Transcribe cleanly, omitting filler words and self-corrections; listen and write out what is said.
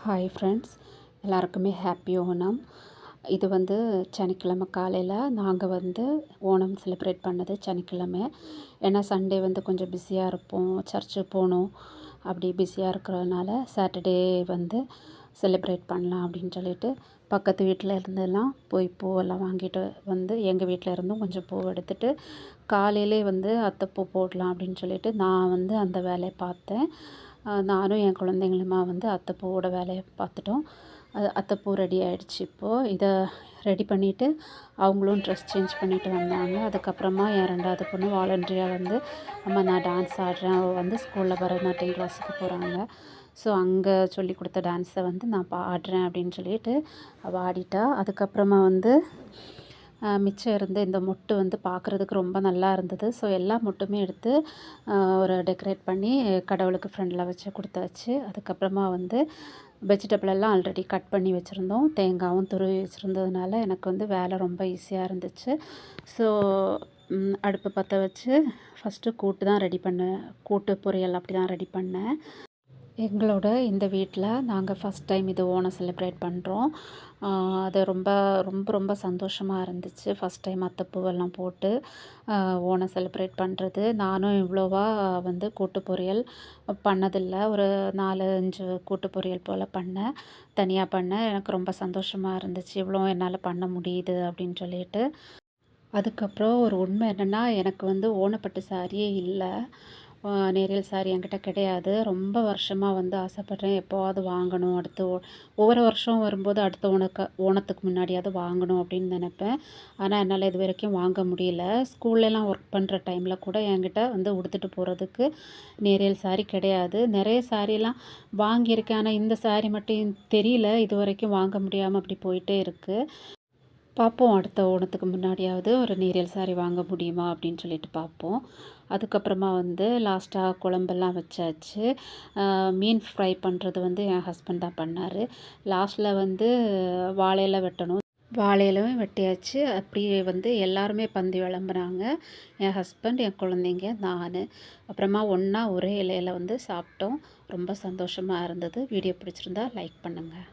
Hi friends, எல்லாருக்குமே happy Onam. இது வந்து சனிக்கிழமை காலையில் நாங்கள் வந்து ஓணம் செலிப்ரேட் பண்ணது சனிக்கிழமை. ஏன்னா சண்டே வந்து கொஞ்சம் பிஸியாக இருப்போம், சர்ச்சுக்கு போகணும், அப்படி பிஸியாக இருக்கிறதுனால சாட்டர்டே வந்து செலிப்ரேட் பண்ணலாம் அப்படின்னு சொல்லிட்டு பக்கத்து வீட்டில் இருந்தெல்லாம் போய் பூவெல்லாம் வாங்கிட்டு வந்து எங்கள் வீட்டில் இருந்தும் கொஞ்சம் பூ எடுத்துகிட்டு காலையிலே வந்து அத்தைப்பூ போடலாம் அப்படின்னு சொல்லிட்டு நான் வந்து அந்த வேலையை பார்த்தேன். நானும் என் குழந்தைங்களுமா வந்து அத்தைப்பூவோட வேலையை பார்த்துட்டோம். அத்தைப்பூ ரெடி ஆகிடுச்சு. இப்போது இதை ரெடி பண்ணிவிட்டு அவங்களும் ட்ரெஸ் சேஞ்ச் பண்ணிவிட்டு வந்தாங்க. அதுக்கப்புறமா என் 2வது பொண்ணு வாலண்ட்ரியாக வந்து அம்மா நான் டான்ஸ் ஆடுறேன், அவள் வந்து ஸ்கூலில் பரதநாட்டியம் கிளாஸுக்கு போகிறாங்க. ஸோ அங்கே சொல்லி கொடுத்த டான்ஸை வந்து நான் ஆடுறேன் அப்படின்னு சொல்லிட்டு அவள் ஆடிட்டா. அதுக்கப்புறமா வந்து மிச்சம் இருந்த இந்த மொட்டு வந்து பார்க்குறதுக்கு ரொம்ப நல்லா இருந்தது. ஸோ எல்லா மொட்டுமே எடுத்து ஒரு டெக்கரேட் பண்ணி கடவுளுக்கு ஃப்ரண்டில் வச்சு கொடுத்தாச்சு. அதுக்கப்புறமா வந்து வெஜிடபிள் எல்லாம் ஆல்ரெடி கட் பண்ணி வச்சுருந்தோம். தேங்காயும் துருவி வச்சுருந்ததுனால எனக்கு வந்து வேலை ரொம்ப ஈஸியாக இருந்துச்சு. ஸோ அடுப்பு பற்ற வச்சு ஃபஸ்ட்டு கூட்டு தான் ரெடி பண்ணேன். கூட்டு பொரியல் அப்படி தான் ரெடி பண்ணேன். எங்களோட இந்த வீட்டில் நாங்கள் ஃபஸ்ட் டைம் இது ஓணம் செலிப்ரேட் பண்ணுறோம். அது ரொம்ப ரொம்ப ரொம்ப சந்தோஷமாக இருந்துச்சு. ஃபஸ்ட் டைம் அத்தைப்பூவெல்லாம் போட்டு ஓணம் செலிப்ரேட் பண்ணுறது. நானும் இவ்வளோவா வந்து கூட்டு பொரியல் பண்ணதில்லை. ஒரு 4, 5 கூட்டு பொரியல் போல் பண்ணேன், தனியாக பண்ணேன். எனக்கு ரொம்ப சந்தோஷமாக இருந்துச்சு, இவ்வளோ என்னால் பண்ண முடியுது அப்படின்னு சொல்லிட்டு. அதுக்கப்புறம் ஒரு உண்மை என்னென்னா, எனக்கு வந்து ஓணப்பட்டு சாரியே இல்லை. நேரியல் சாரி என்கிட்ட கிடையாது. ரொம்ப வருஷமாக வந்து ஆசைப்பட்றேன், எப்போவாவது வாங்கணும். அடுத்து ஒவ்வொரு வருஷம் வரும்போது அடுத்த ஓணத்துக்கு முன்னாடியாவது வாங்கணும் அப்படின்னு நினைப்பேன். ஆனால் என்னால் இது வரைக்கும் வாங்க முடியல. ஸ்கூல்லலாம் ஒர்க் பண்ணுற டைமில் கூட என்கிட்ட வந்து உடுத்துட்டு போகிறதுக்கு நேரியல் சாரி கிடையாது. நிறைய சாரீலாம் வாங்கியிருக்கேன், ஆனால் இந்த சாரி மட்டும் தெரியல, இது வரைக்கும் வாங்க முடியாமல் அப்படி போயிட்டே இருக்குது. பார்ப்போம், அடுத்த ஓணத்துக்கு முன்னாடியாவது ஒரு நேரியல் சாரி வாங்க முடியுமா அப்படின்னு சொல்லிட்டு பார்ப்போம். அதுக்கப்புறமா வந்து லாஸ்ட்டாக குழம்பெல்லாம் வச்சாச்சு. மீன் ஃப்ரை பண்ணுறது வந்து என் ஹஸ்பண்ட் தான் பண்ணார். லாஸ்ட்டில் வந்து வாழை இலை வெட்டணும். வாழை இலையும் வெட்டியாச்சு. அப்படியே வந்து எல்லாருமே பந்தி விளம்புனாங்க. என் ஹஸ்பண்ட், என் குழந்தைங்க, நான். அப்புறமா ஒன்றா ஒரே இலையில் வந்து சாப்பிட்டோம். ரொம்ப சந்தோஷமாக இருந்தது. வீடியோ பிடிச்சிருந்தா லைக் பண்ணுங்கள்.